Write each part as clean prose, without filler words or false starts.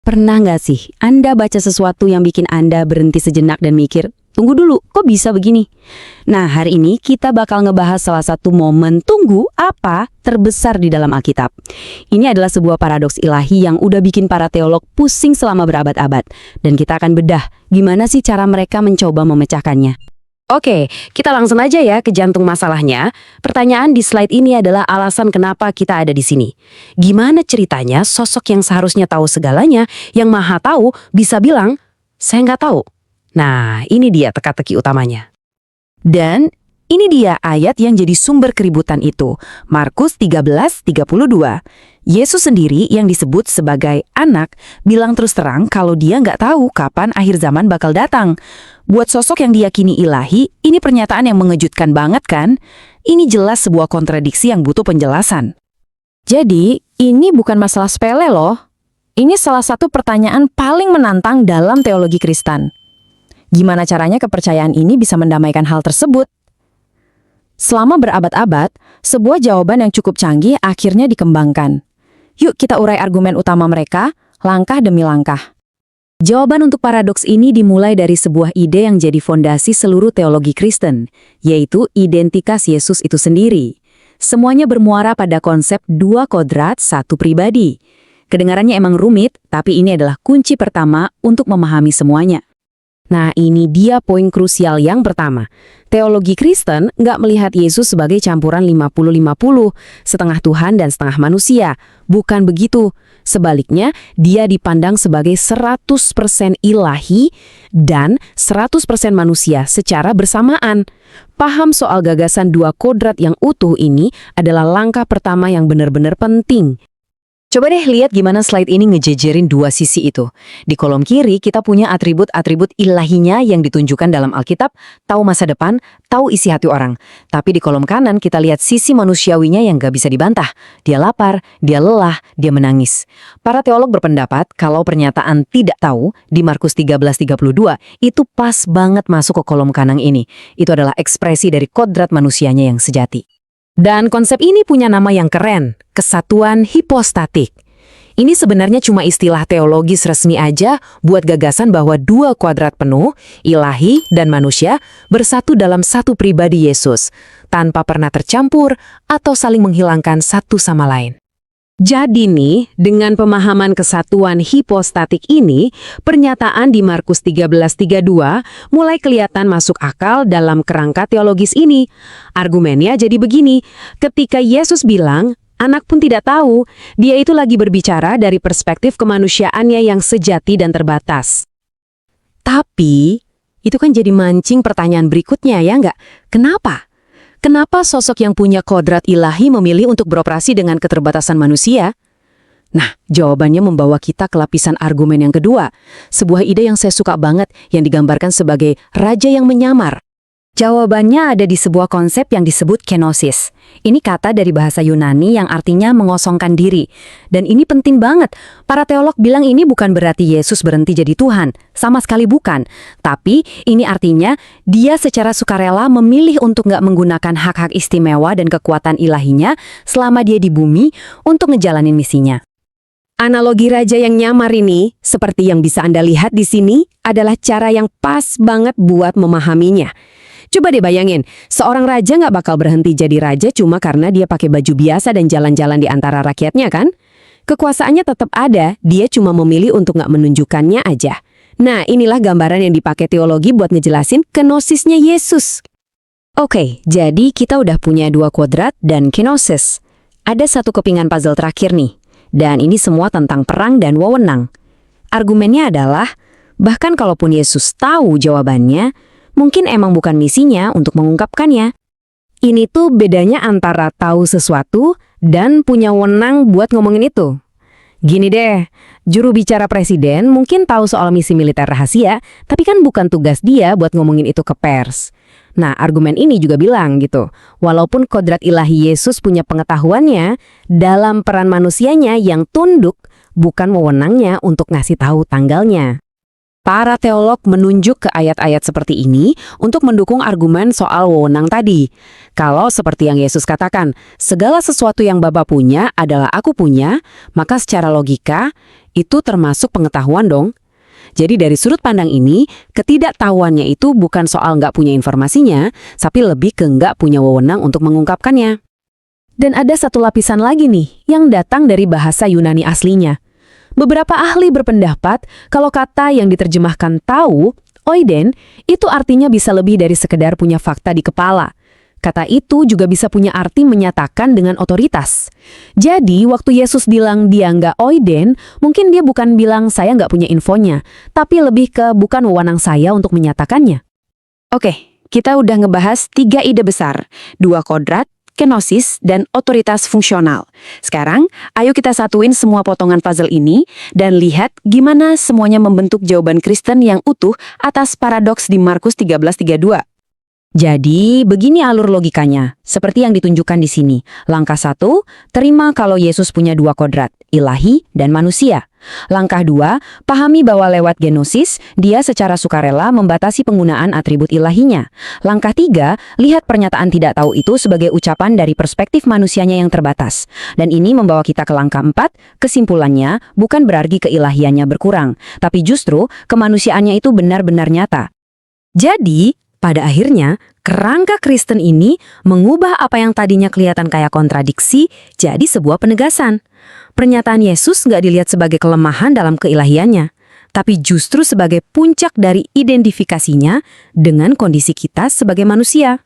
Pernah nggak sih Anda baca sesuatu yang bikin Anda berhenti sejenak dan mikir, tunggu dulu, kok bisa begini? Nah, hari ini kita bakal ngebahas salah satu momen tunggu apa terbesar di dalam Alkitab. Ini adalah sebuah paradoks ilahi yang udah bikin para teolog pusing selama berabad-abad. Dan kita akan bedah gimana sih cara mereka mencoba memecahkannya. Oke, kita langsung aja ya ke jantung masalahnya. Pertanyaan di slide ini adalah alasan kenapa kita ada di sini. Gimana ceritanya sosok yang seharusnya tahu segalanya, yang maha tahu, bisa bilang, saya nggak tahu. Nah, ini dia teka-teki utamanya. Dan ini dia ayat yang jadi sumber keributan itu. Markus 13:32. Yesus sendiri yang disebut sebagai anak bilang terus terang kalau dia nggak tahu kapan akhir zaman bakal datang. Buat sosok yang diyakini ilahi, ini pernyataan yang mengejutkan banget kan? Ini jelas sebuah kontradiksi yang butuh penjelasan. Jadi, ini bukan masalah sepele loh. Ini salah satu pertanyaan paling menantang dalam teologi Kristen. Gimana caranya kepercayaan ini bisa mendamaikan hal tersebut? Selama berabad-abad, sebuah jawaban yang cukup canggih akhirnya dikembangkan. Yuk kita urai argumen utama mereka, langkah demi langkah. Jawaban untuk paradoks ini dimulai dari sebuah ide yang jadi fondasi seluruh teologi Kristen, yaitu identitas Yesus itu sendiri. Semuanya bermuara pada konsep dua kodrat, satu pribadi. Kedengarannya emang rumit, tapi ini adalah kunci pertama untuk memahami semuanya. Nah, ini dia poin krusial yang pertama. Teologi Kristen nggak melihat Yesus sebagai campuran 50-50, setengah Tuhan dan setengah manusia. Bukan begitu. Sebaliknya, dia dipandang sebagai 100% ilahi dan 100% manusia secara bersamaan. Paham soal gagasan dua kodrat yang utuh ini adalah langkah pertama yang benar-benar penting. Coba deh lihat gimana slide ini ngejejerin dua sisi itu. Di kolom kiri kita punya atribut-atribut ilahinya yang ditunjukkan dalam Alkitab, tahu masa depan, tahu isi hati orang. Tapi di kolom kanan kita lihat sisi manusiawinya yang gak bisa dibantah. Dia lapar, dia lelah, dia menangis. Para teolog berpendapat kalau pernyataan tidak tahu di Markus 13:32 itu pas banget masuk ke kolom kanan ini. Itu adalah ekspresi dari kodrat manusianya yang sejati. Dan konsep ini punya nama yang keren, kesatuan hipostatik. Ini sebenarnya cuma istilah teologis resmi aja buat gagasan bahwa dua kuadrat penuh, ilahi dan manusia, bersatu dalam satu pribadi Yesus, tanpa pernah tercampur atau saling menghilangkan satu sama lain. Jadi nih, dengan pemahaman kesatuan hipostatik ini, pernyataan di Markus 13:32 mulai kelihatan masuk akal dalam kerangka teologis ini. Argumennya jadi begini, ketika Yesus bilang, anak pun tidak tahu, dia itu lagi berbicara dari perspektif kemanusiaannya yang sejati dan terbatas. Tapi, itu kan jadi mancing pertanyaan berikutnya ya nggak? Kenapa? Kenapa sosok yang punya kodrat ilahi memilih untuk beroperasi dengan keterbatasan manusia? Nah, jawabannya membawa kita ke lapisan argumen yang kedua. Sebuah ide yang saya suka banget yang digambarkan sebagai raja yang menyamar. Jawabannya ada di sebuah konsep yang disebut kenosis. Ini kata dari bahasa Yunani yang artinya mengosongkan diri. Dan ini penting banget. Para teolog bilang ini bukan berarti Yesus berhenti jadi Tuhan. Sama sekali bukan. Tapi ini artinya dia secara sukarela memilih untuk nggak menggunakan hak-hak istimewa dan kekuatan ilahinya selama dia di bumi untuk ngejalanin misinya. Analogi raja yang nyamar ini, seperti yang bisa Anda lihat di sini, adalah cara yang pas banget buat memahaminya. Coba deh bayangin, seorang raja nggak bakal berhenti jadi raja cuma karena dia pakai baju biasa dan jalan-jalan di antara rakyatnya kan? Kekuasaannya tetap ada, dia cuma memilih untuk nggak menunjukkannya aja. Nah, inilah gambaran yang dipakai teologi buat ngejelasin kenosisnya Yesus. Oke, jadi kita udah punya dua kodrat dan kenosis. Ada satu kepingan puzzle terakhir nih, dan ini semua tentang perang dan wewenang. Argumennya adalah, bahkan kalaupun Yesus tahu jawabannya, mungkin emang bukan misinya untuk mengungkapkannya. Ini tuh bedanya antara tahu sesuatu dan punya wewenang buat ngomongin itu. Gini deh, juru bicara presiden mungkin tahu soal misi militer rahasia, tapi kan bukan tugas dia buat ngomongin itu ke pers. Nah, argumen ini juga bilang gitu, walaupun kodrat ilahi Yesus punya pengetahuannya, dalam peran manusianya yang tunduk, bukan wewenangnya untuk ngasih tahu tanggalnya. Para teolog menunjuk ke ayat-ayat seperti ini untuk mendukung argumen soal wewenang tadi. Kalau seperti yang Yesus katakan, segala sesuatu yang Bapa punya adalah aku punya, maka secara logika itu termasuk pengetahuan dong. Jadi dari sudut pandang ini, ketidaktahuannya itu bukan soal nggak punya informasinya, tapi lebih ke nggak punya wewenang untuk mengungkapkannya. Dan ada satu lapisan lagi nih, yang datang dari bahasa Yunani aslinya. Beberapa ahli berpendapat kalau kata yang diterjemahkan tahu, oiden, itu artinya bisa lebih dari sekedar punya fakta di kepala. Kata itu juga bisa punya arti menyatakan dengan otoritas. Jadi, waktu Yesus bilang dia nggak oiden, mungkin dia bukan bilang saya nggak punya infonya, tapi lebih ke bukan wewenang saya untuk menyatakannya. Oke, kita udah ngebahas 3 ide besar, 2 kodrat, kenosis, dan otoritas fungsional. Sekarang, ayo kita satuin semua potongan puzzle ini dan lihat gimana semuanya membentuk jawaban Kristen yang utuh atas paradoks di Markus 13:32. Jadi, begini alur logikanya, seperti yang ditunjukkan di sini. Langkah 1, terima kalau Yesus punya 2 kodrat, ilahi dan manusia. Langkah 2, pahami bahwa lewat genosis, dia secara sukarela membatasi penggunaan atribut ilahinya. Langkah 3, lihat pernyataan tidak tahu itu sebagai ucapan dari perspektif manusianya yang terbatas. Dan ini membawa kita ke langkah 4, kesimpulannya bukan berarti keilahiannya berkurang, tapi justru kemanusiaannya itu benar-benar nyata. Jadi, pada akhirnya, kerangka Kristen ini mengubah apa yang tadinya kelihatan kayak kontradiksi jadi sebuah penegasan. Pernyataan Yesus nggak dilihat sebagai kelemahan dalam keilahiannya, tapi justru sebagai puncak dari identifikasinya dengan kondisi kita sebagai manusia.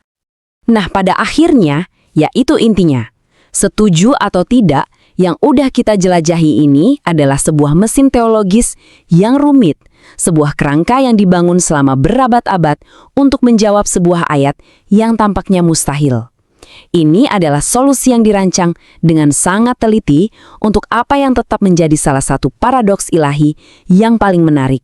Nah, pada akhirnya, yaitu intinya. Setuju atau tidak, yang udah kita jelajahi ini adalah sebuah mesin teologis yang rumit, sebuah kerangka yang dibangun selama berabad-abad untuk menjawab sebuah ayat yang tampaknya mustahil. Ini adalah solusi yang dirancang dengan sangat teliti untuk apa yang tetap menjadi salah satu paradoks ilahi yang paling menarik,